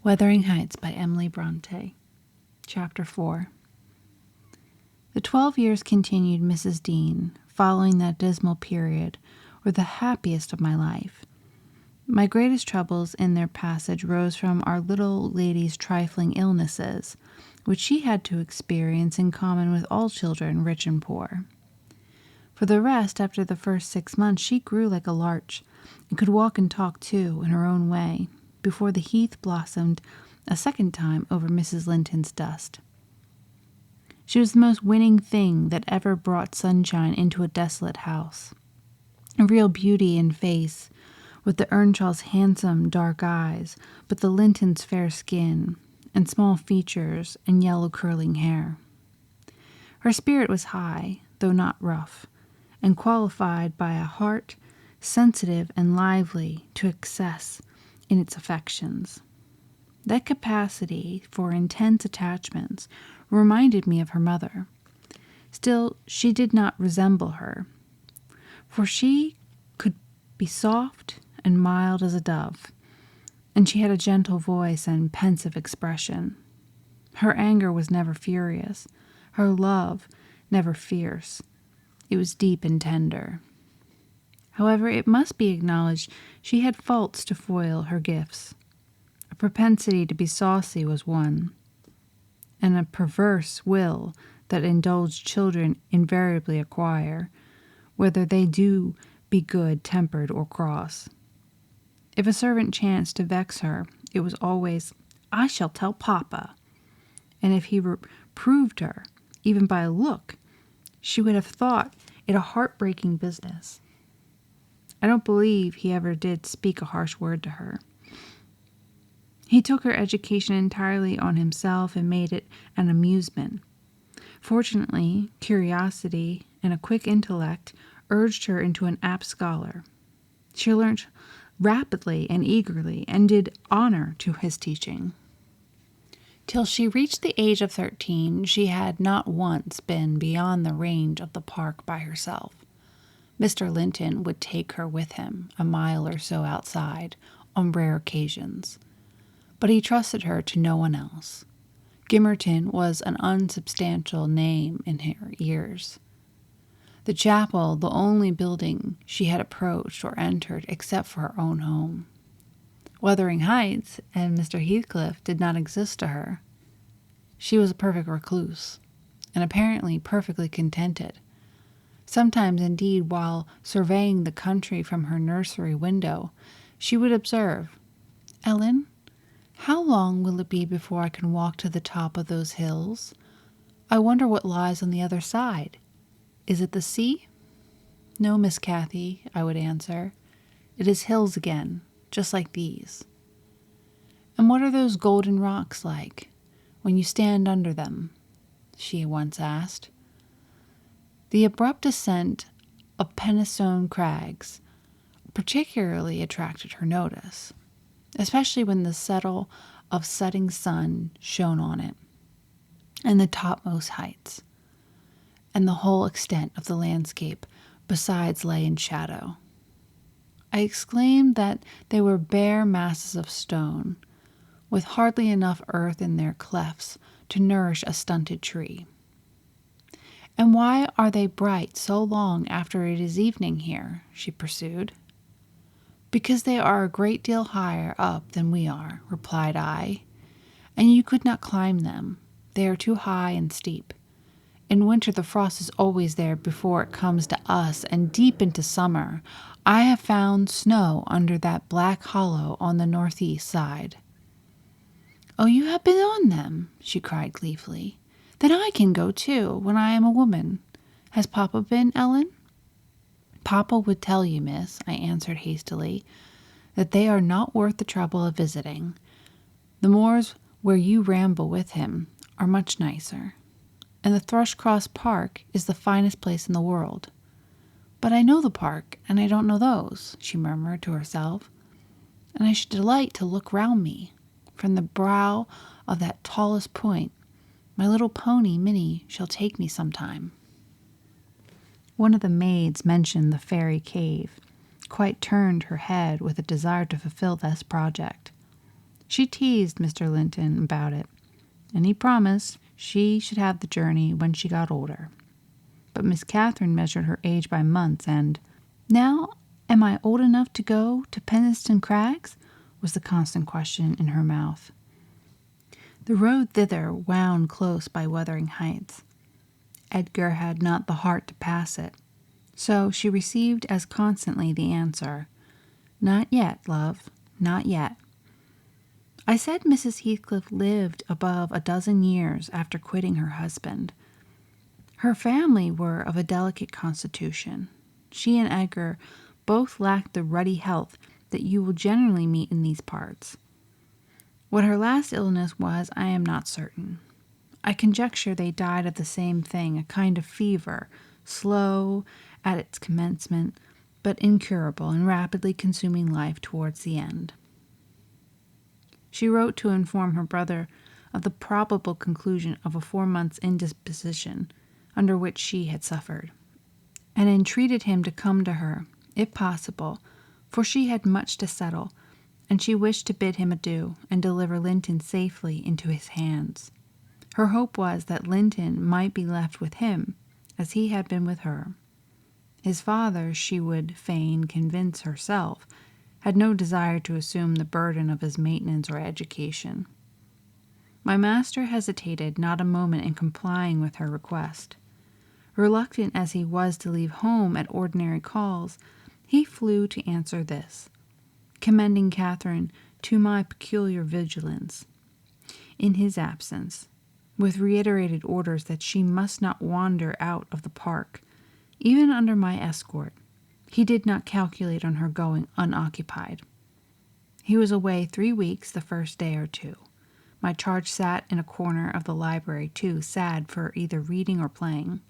Wuthering Heights by Emily Brontë. Chapter 4. The 12 years continued Mrs. Dean, following that dismal period, were the happiest of my life. My greatest troubles in their passage rose from our little lady's trifling illnesses, which she had to experience in common with all children, rich and poor. For the rest, after the first 6 months, she grew like a larch, and could walk and talk too, in her own way, before the heath blossomed a second time over Mrs. Linton's dust. She was the most winning thing that ever brought sunshine into a desolate house. A real beauty in face, with the Earnshaw's handsome dark eyes, but the Linton's fair skin, and small features, and yellow curling hair. Her spirit was high, though not rough, and qualified by a heart sensitive and lively to excess in its affections. That capacity for intense attachments reminded me of her mother. Still, she did not resemble her, for she could be soft and mild as a dove, and she had a gentle voice and pensive expression. Her anger was never furious, her love never fierce. It was deep and tender. However, it must be acknowledged she had faults to foil her gifts. A propensity to be saucy was one, and a perverse will that indulged children invariably acquire, whether they do be good-tempered or cross. If a servant chanced to vex her, it was always, "I shall tell Papa," and if he reproved her, even by a look, she would have thought it a heartbreaking business. I don't believe he ever did speak a harsh word to her. He took her education entirely on himself and made it an amusement. Fortunately, curiosity and a quick intellect urged her into an apt scholar. She learnt rapidly and eagerly, and did honor to his teaching. Till she reached the age of 13, she had not once been beyond the range of the park by herself. Mr. Linton would take her with him a mile or so outside on rare occasions, but he trusted her to no one else. Gimmerton was an unsubstantial name in her ears. The chapel, the only building she had approached or entered except for her own home. Wuthering Heights and Mr. Heathcliff did not exist to her. She was a perfect recluse, and apparently perfectly contented. Sometimes, indeed, while surveying the country from her nursery window, she would observe, "Ellen, how long will it be before I can walk to the top of those hills? I wonder what lies on the other side. Is it the sea?" "No, Miss Cathy," I would answer. "It is hills again, just like these." "And what are those golden rocks like, when you stand under them?" she once asked. The abrupt ascent of Penistone Crags particularly attracted her notice, especially when the settle of setting sun shone on it, and the topmost heights, and the whole extent of the landscape besides lay in shadow. I exclaimed that they were bare masses of stone, with hardly enough earth in their clefts to nourish a stunted tree. "And why are they bright so long after it is evening here?" she pursued. "Because they are a great deal higher up than we are," replied I, "and you could not climb them. They are too high and steep. In winter the frost is always there before it comes to us, and deep into summer I have found snow under that black hollow on the northeast side." "Oh, you have been on them," she cried gleefully. "Then I can go too, when I am a woman. Has Papa been, Ellen?" "Papa would tell you, miss," I answered hastily, "that they are not worth the trouble of visiting. The moors where you ramble with him are much nicer, and the Thrushcross Park is the finest place in the world." "But I know the park, and I don't know those," she murmured to herself, "and I should delight to look round me. From the brow of that tallest point, my little pony Minnie shall take me sometime." One of the maids mentioned the fairy cave, quite turned her head with a desire to fulfill this project. She teased Mr. Linton about it, and he promised she should have the journey when she got older. But Miss Catherine measured her age by months, and now am I old enough to go to Penistone Crags? Was the constant question in her mouth. The road thither wound close by Wuthering Heights. Edgar had not the heart to pass it, so she received as constantly the answer, "Not yet, love, not yet." I said Mrs. Heathcliff lived above a dozen years after quitting her husband. Her family were of a delicate constitution. She and Edgar both lacked the ruddy health that you will generally meet in these parts. What her last illness was, I am not certain. I conjecture they died of the same thing, a kind of fever, slow at its commencement, but incurable and rapidly consuming life towards the end. She wrote to inform her brother of the probable conclusion of a 4 months' indisposition under which she had suffered, and entreated him to come to her, if possible, for she had much to settle, and she wished to bid him adieu and deliver Linton safely into his hands. Her hope was that Linton might be left with him, as he had been with her. His father, she would fain convince herself, had no desire to assume the burden of his maintenance or education. My master hesitated not a moment in complying with her request. Reluctant as he was to leave home at ordinary calls, he flew to answer this, commending Catherine to my peculiar vigilance in his absence, with reiterated orders that she must not wander out of the park, even under my escort. He did not calculate on her going unoccupied. He was away 3 weeks the first day or two. My charge sat in a corner of the library, too sad for either reading or playing.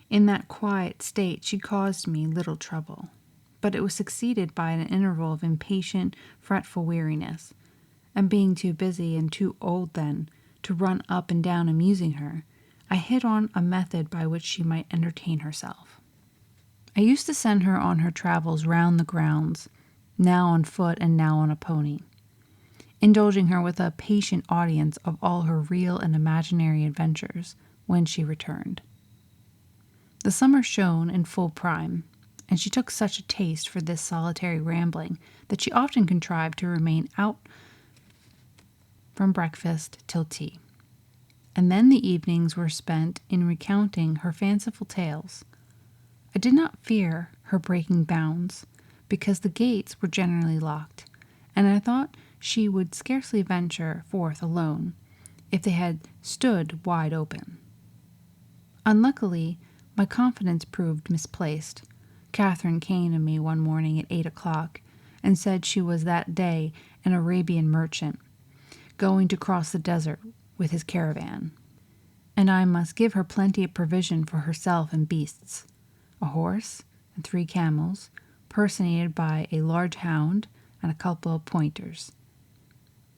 In that quiet state she caused me little trouble, but it was succeeded by an interval of impatient, fretful weariness, and being too busy and too old then to run up and down amusing her, I hit on a method by which she might entertain herself. I used to send her on her travels round the grounds, now on foot and now on a pony, indulging her with a patient audience of all her real and imaginary adventures when she returned. The summer shone in full prime, and she took such a taste for this solitary rambling that she often contrived to remain out from breakfast till tea, and then the evenings were spent in recounting her fanciful tales. I did not fear her breaking bounds, because the gates were generally locked, and I thought she would scarcely venture forth alone if they had stood wide open. Unluckily, my confidence proved misplaced. Catherine came to me one morning at 8 o'clock and said she was that day an Arabian merchant, going to cross the desert with his caravan, and I must give her plenty of provision for herself and beasts, a horse and 3 camels, personated by a large hound and a couple of pointers.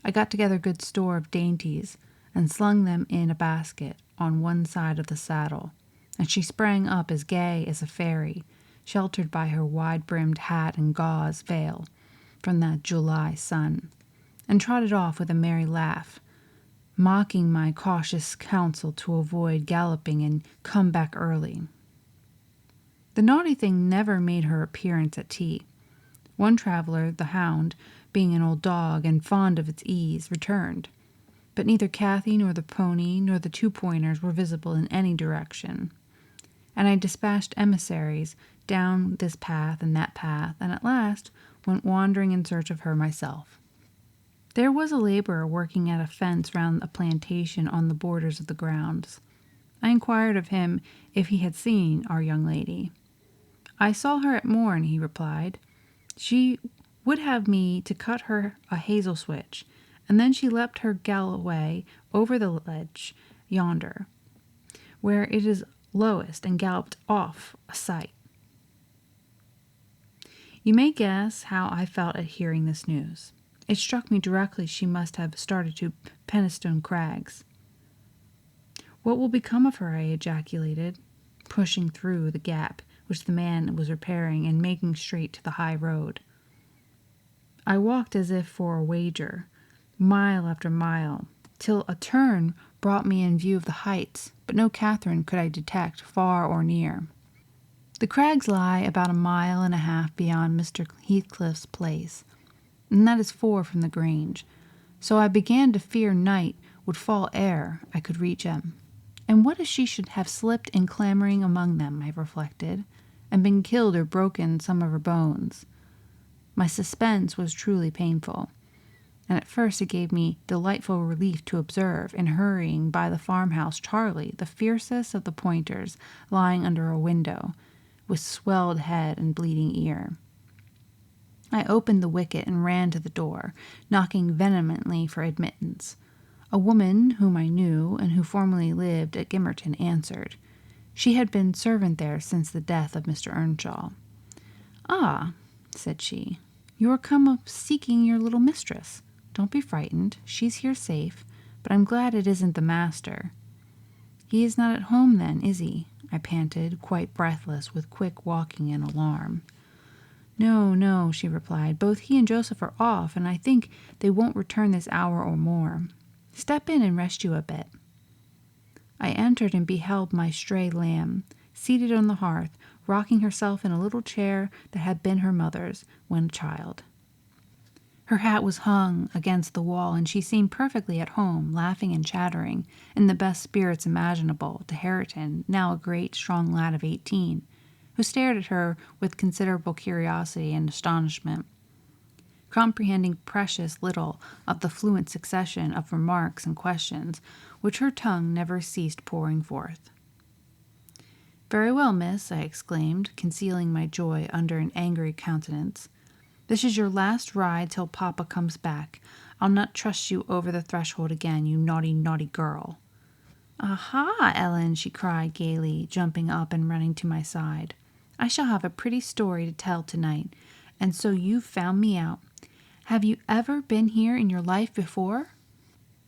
I got together good store of dainties and slung them in a basket on one side of the saddle, and she sprang up as gay as a fairy, sheltered by her wide-brimmed hat and gauze veil from the July sun, and trotted off with a merry laugh, mocking my cautious counsel to avoid galloping and come back early. The naughty thing never made her appearance at tea. One traveler, the hound, being an old dog and fond of its ease, returned, but neither Cathy nor the pony nor the 2 pointers were visible in any direction, and I dispatched emissaries down this path and that path, and at last went wandering in search of her myself. There was a laborer working at a fence round a plantation on the borders of the grounds. I inquired of him if he had seen our young lady. "I saw her at morn," he replied. "She would have me to cut her a hazel switch, and then she leapt her galloway over the ledge yonder, where it is lowest, and galloped off a sight." You may guess how I felt at hearing this news. It struck me directly she must have started to Penistone Crags. "What will become of her?" I ejaculated, pushing through the gap which the man was repairing and making straight to the high road. I walked as if for a wager, mile after mile, till a turn brought me in view of the heights, but no Catherine could I detect, far or near. The crags lie about 1.5 miles beyond Mr. Heathcliff's place, and that is 4 from the Grange, so I began to fear night would fall ere I could reach him. And what if she should have slipped in clambering among them, I reflected, and been killed or broken some of her bones? My suspense was truly painful, and at first it gave me delightful relief to observe, in hurrying by the farmhouse, Charlie, the fiercest of the pointers, lying under a window, with swelled head and bleeding ear. I opened the wicket and ran to the door, knocking vehemently for admittance. A woman whom I knew, and who formerly lived at Gimmerton, answered. She had been servant there since the death of Mr. Earnshaw. "Ah," said she, "you are come of seeking your little mistress. Don't be frightened. She's here safe, but I'm glad it isn't the master." "He is not at home, then, is he?" I panted, quite breathless with quick walking and alarm. "No, no," she replied. "Both he and Joseph are off, and I think they won't return this hour or more. Step in and rest you a bit." I entered and beheld my stray lamb, seated on the hearth, rocking herself in a little chair that had been her mother's when a child. Her hat was hung against the wall, and she seemed perfectly at home, laughing and chattering, in the best spirits imaginable, to Hareton, now a great, strong lad of 18, who stared at her with considerable curiosity and astonishment, comprehending precious little of the fluent succession of remarks and questions which her tongue never ceased pouring forth. "Very well, miss," I exclaimed, concealing my joy under an angry countenance. "This is your last ride till Papa comes back. I'll not trust you over the threshold again, you naughty, naughty girl." "Aha, Ellen," she cried gaily, jumping up and running to my side. "I shall have a pretty story to tell tonight, and so you've found me out. Have you ever been here in your life before?"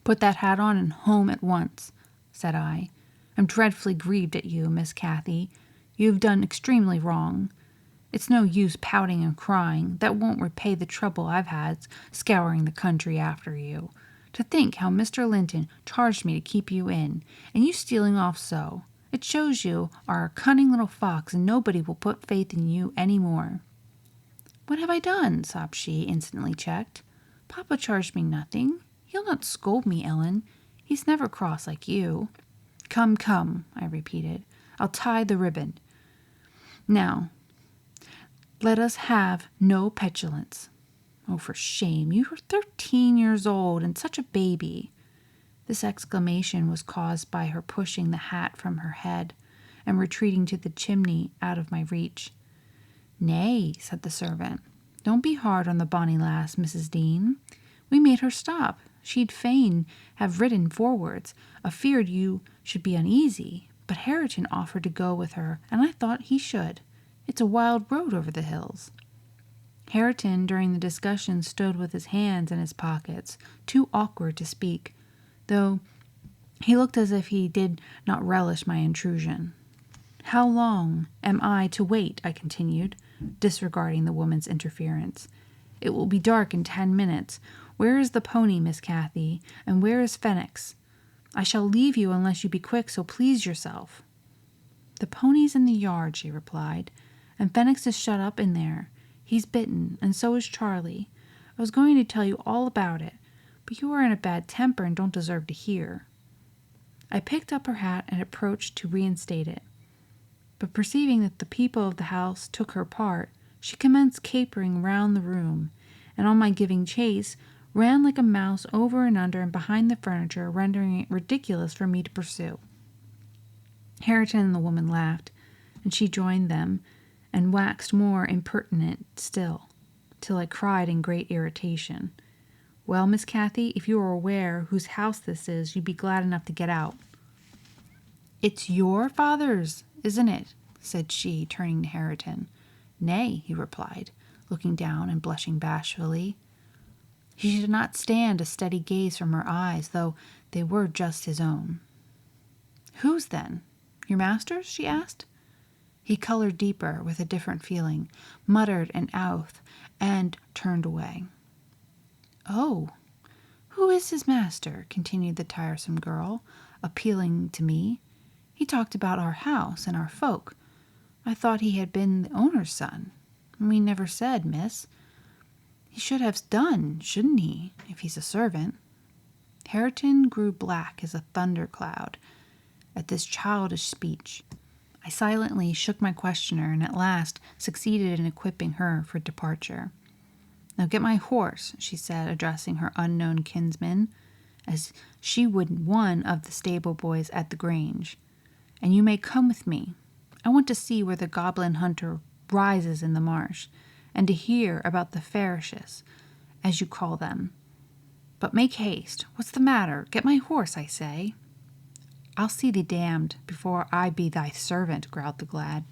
"Put that hat on and home at once," said I. "I'm dreadfully grieved at you, Miss Cathy. You have done extremely wrong. It's no use pouting and crying. That won't repay the trouble I've had scouring the country after you. To think how Mr. Linton charged me to keep you in, and you stealing off so. It shows you are a cunning little fox, and nobody will put faith in you any more." "What have I done?" sobbed she, instantly checked. "Papa charged me nothing. He'll not scold me, Ellen. He's never cross like you." "Come, come," I repeated. "I'll tie the ribbon. Now, let us have no petulance. Oh, for shame! You are 13 years old, and such a baby." This exclamation was caused by her pushing the hat from her head and retreating to the chimney out of my reach. "Nay," said the servant, "don't be hard on the bonny lass, Mrs. Dean. We made her stop. She'd fain have ridden forwards, afeard you should be uneasy, but Hareton offered to go with her, and I thought he should. It's a wild road over the hills." Hareton, during the discussion, stood with his hands in his pockets, too awkward to speak, though he looked as if he did not relish my intrusion. "How long am I to wait?" I continued, disregarding the woman's interference. "It will be dark in 10 minutes. Where is the pony, Miss Cathy, and where is Phoenix? I shall leave you unless you be quick, so please yourself." "The pony's in the yard," she replied, "and Phoenix is shut up in there. He's bitten, and so is Charlie. I was going to tell you all about it, but you are in a bad temper and don't deserve to hear." I picked up her hat and approached to reinstate it, but perceiving that the people of the house took her part, she commenced capering round the room, and on my giving chase, ran like a mouse over and under and behind the furniture, rendering it ridiculous for me to pursue. Hareton and the woman laughed, and she joined them, and waxed more impertinent still, till I cried in great irritation, "Well, Miss Cathy, if you are aware whose house this is, you'd be glad enough to get out." "It's your father's, isn't it?" said she, turning to Hareton. "Nay," he replied, looking down and blushing bashfully. He did not stand a steady gaze from her eyes, though they were just his own. "Whose, then? Your master's?" she asked. He colored deeper, with a different feeling, muttered an oath, and turned away. Oh, who is his master? Continued the tiresome girl, appealing to me. He talked about our house and our folk. I thought he had been the owner's son. We never said, miss. He should have done, shouldn't he, if he's a servant? Hareton grew black as a thundercloud at this childish speech. I silently shook my questioner and at last succeeded in equipping her for departure. Now get my horse, she said, addressing her unknown kinsman, as she would one of the stable boys at the Grange, and you may come with me. I want to see where the goblin hunter rises in the marsh, and to hear about the Farishes, as you call them. But make haste. What's the matter? Get my horse, I say. I'll see thee damned before I be thy servant, growled the lad.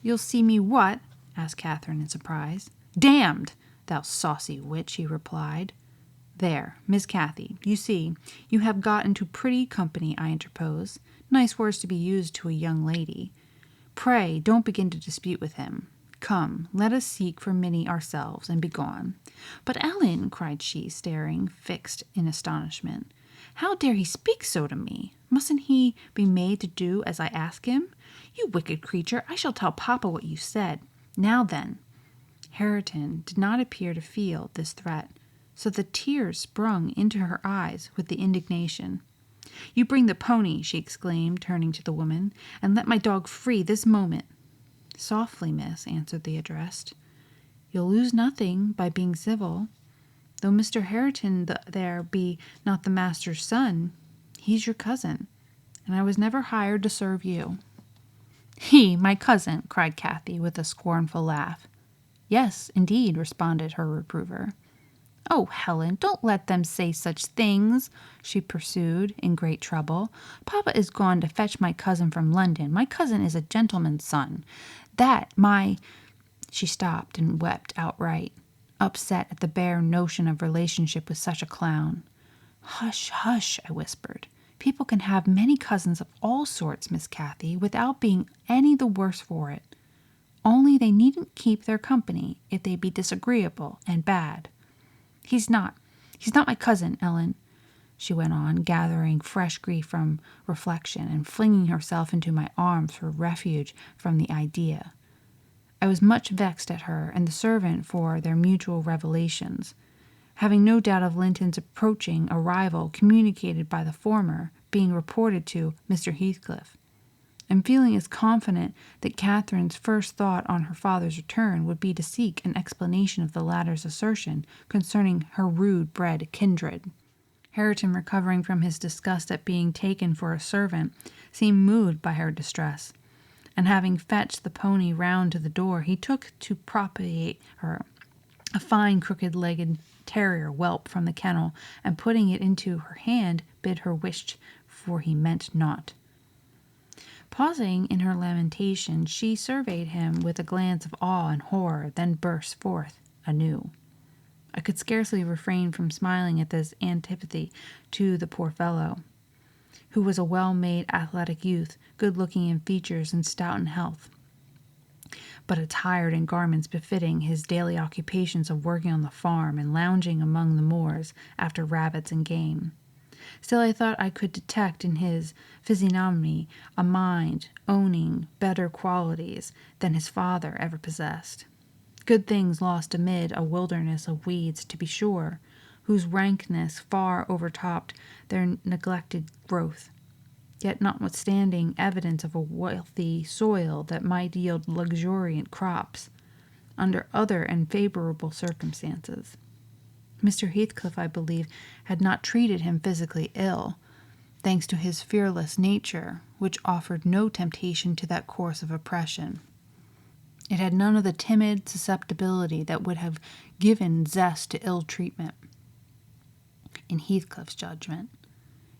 You'll see me what? Asked Catherine in surprise. Damned, thou saucy witch, he replied. There, Miss Cathy, you see, you have got into pretty company, I interpose. Nice words to be used to a young lady. Pray, don't begin to dispute with him. Come, let us seek for Minnie ourselves, and be gone. But Ellen, cried she, staring, fixed in astonishment, how dare he speak so to me? Mustn't he be made to do as I ask him? You wicked creature, I shall tell papa what you said. Now then. Hareton did not appear to feel this threat, so the tears sprung into her eyes with the indignation. You bring the pony, she exclaimed, turning to the woman, and let my dog free this moment. Softly, miss, answered the addressed. You'll lose nothing by being civil. Though Mr. Hareton there be not the master's son, he's your cousin, and I was never hired to serve you. He, my cousin, cried Cathy with a scornful laugh. Yes, indeed, responded her reprover. Oh, Helen, don't let them say such things, she pursued, in great trouble. Papa is gone to fetch my cousin from London. My cousin is a gentleman's son. She stopped and wept outright, upset at the bare notion of relationship with such a clown. Hush, hush, I whispered. People can have many cousins of all sorts, Miss Cathy, without being any the worse for it. Only they needn't keep their company if they be disagreeable and bad. He's not my cousin, Ellen, she went on, gathering fresh grief from reflection and flinging herself into my arms for refuge from the idea. I was much vexed at her and the servant for their mutual revelations, having no doubt of Linton's approaching arrival communicated by the former being reported to Mr. Heathcliff, and feeling as confident that Catherine's first thought on her father's return would be to seek an explanation of the latter's assertion concerning her rude-bred kindred. Hareton, recovering from his disgust at being taken for a servant, seemed moved by her distress, and having fetched the pony round to the door, he took to propitiate her a fine crooked-legged terrier whelp from the kennel, and putting it into her hand, bid her wish, for he meant naught. Pausing in her lamentation, she surveyed him with a glance of awe and horror, then burst forth anew. I could scarcely refrain from smiling at this antipathy to the poor fellow, who was a well-made, athletic youth, good-looking in features and stout in health, but attired in garments befitting his daily occupations of working on the farm and lounging among the moors after rabbits and game. Still, I thought I could detect in his physiognomy a mind owning better qualities than his father ever possessed. Good things lost amid a wilderness of weeds, to be sure, whose rankness far overtopped their neglected growth, yet notwithstanding evidence of a wealthy soil that might yield luxuriant crops under other and favorable circumstances. Mr. Heathcliff, I believe, had not treated him physically ill, thanks to his fearless nature, which offered no temptation to that course of oppression. It had none of the timid susceptibility that would have given zest to ill treatment, in Heathcliff's judgment.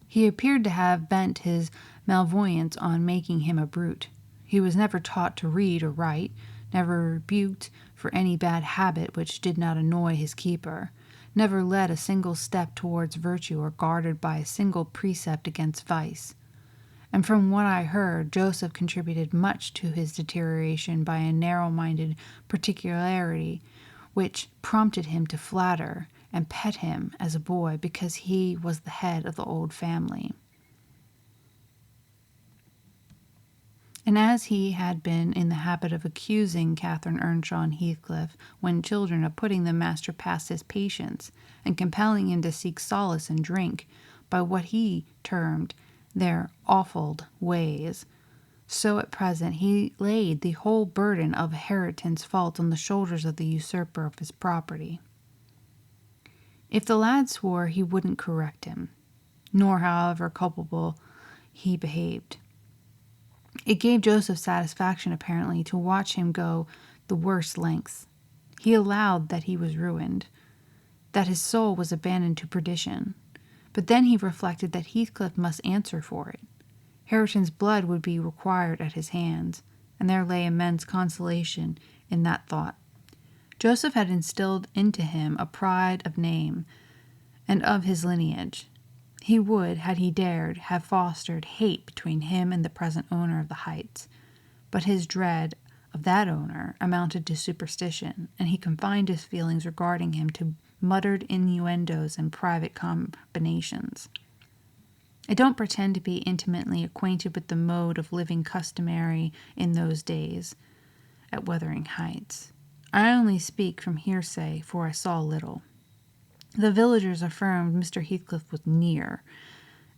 He appeared to have bent his malvoyance on making him a brute. He was never taught to read or write, never rebuked for any bad habit which did not annoy his keeper, never led a single step towards virtue or guarded by a single precept against vice. And from what I heard, Joseph contributed much to his deterioration by a narrow-minded particularity which prompted him to flatter and pet him as a boy because he was the head of the old family. And as he had been in the habit of accusing Catherine Earnshaw and Heathcliff when children of putting the master past his patience and compelling him to seek solace in drink by what he termed their offald ways, so at present he laid the whole burden of Hareton's fault on the shoulders of the usurper of his property. If the lad swore he wouldn't correct him, nor however culpable he behaved, it gave Joseph satisfaction, apparently, to watch him go the worst lengths. He allowed that he was ruined, that his soul was abandoned to perdition. But then he reflected that Heathcliff must answer for it. Hareton's blood would be required at his hands, and there lay immense consolation in that thought. Joseph had instilled into him a pride of name and of his lineage. He would, had he dared, have fostered hate between him and the present owner of the Heights, but his dread of that owner amounted to superstition, and he confined his feelings regarding him to muttered innuendos and private combinations. I don't pretend to be intimately acquainted with the mode of living customary in those days at Wuthering Heights. I only speak from hearsay, for I saw little. The villagers affirmed Mr. Heathcliff was near,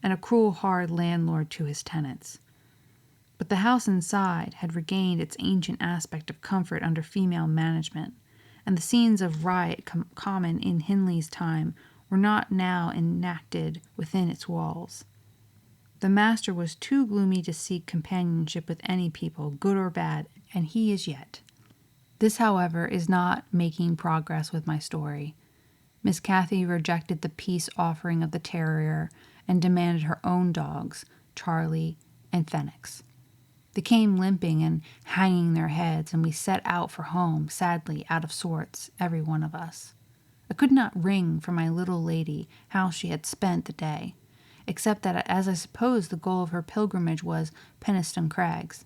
and a cruel, hard landlord to his tenants. But the house inside had regained its ancient aspect of comfort under female management, and the scenes of riot common in Hindley's time were not now enacted within its walls. The master was too gloomy to seek companionship with any people, good or bad, and he is yet. This, however, is not making progress with my story. Miss Cathy rejected the peace offering of the terrier and demanded her own dogs, Charlie and Phoenix. They came limping and hanging their heads, and we set out for home, sadly out of sorts, every one of us. I could not wring from my little lady how she had spent the day, except that, as I suppose, the goal of her pilgrimage was Penistone Crags.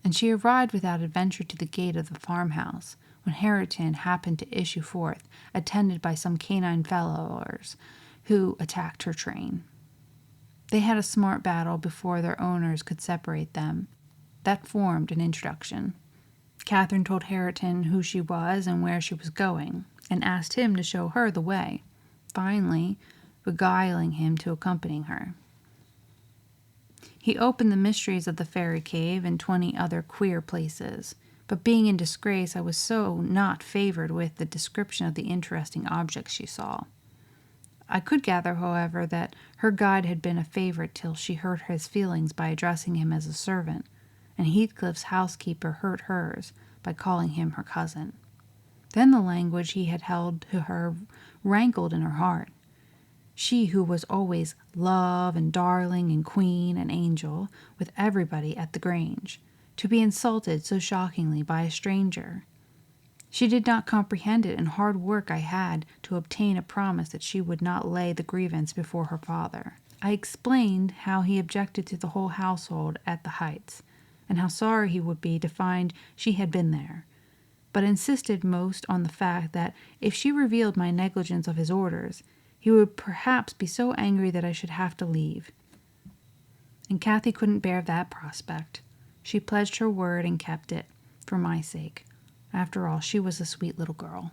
And she arrived without adventure to the gate of the farmhouse, when Hareton happened to issue forth, attended by some canine followers, who attacked her train. They had a smart battle before their owners could separate them. That formed an introduction. Catherine told Hareton who she was and where she was going, and asked him to show her the way, finally beguiling him to accompany her. He opened the mysteries of the fairy cave and 20 other queer places, but being in disgrace, I was so not favored with the description of the interesting objects she saw. I could gather, however, that her guide had been a favorite till she hurt his feelings by addressing him as a servant, and Heathcliff's housekeeper hurt hers by calling him her cousin. Then the language he had held to her rankled in her heart. She who was always love and darling and queen and angel with everybody at the Grange, to be insulted so shockingly by a stranger. She did not comprehend it, and hard work I had to obtain a promise that she would not lay the grievance before her father. I explained how he objected to the whole household at the Heights, and how sorry he would be to find she had been there, but insisted most on the fact that if she revealed my negligence of his orders, he would perhaps be so angry that I should have to leave. And Cathy couldn't bear that prospect. She pledged her word and kept it, for my sake. After all, she was a sweet little girl.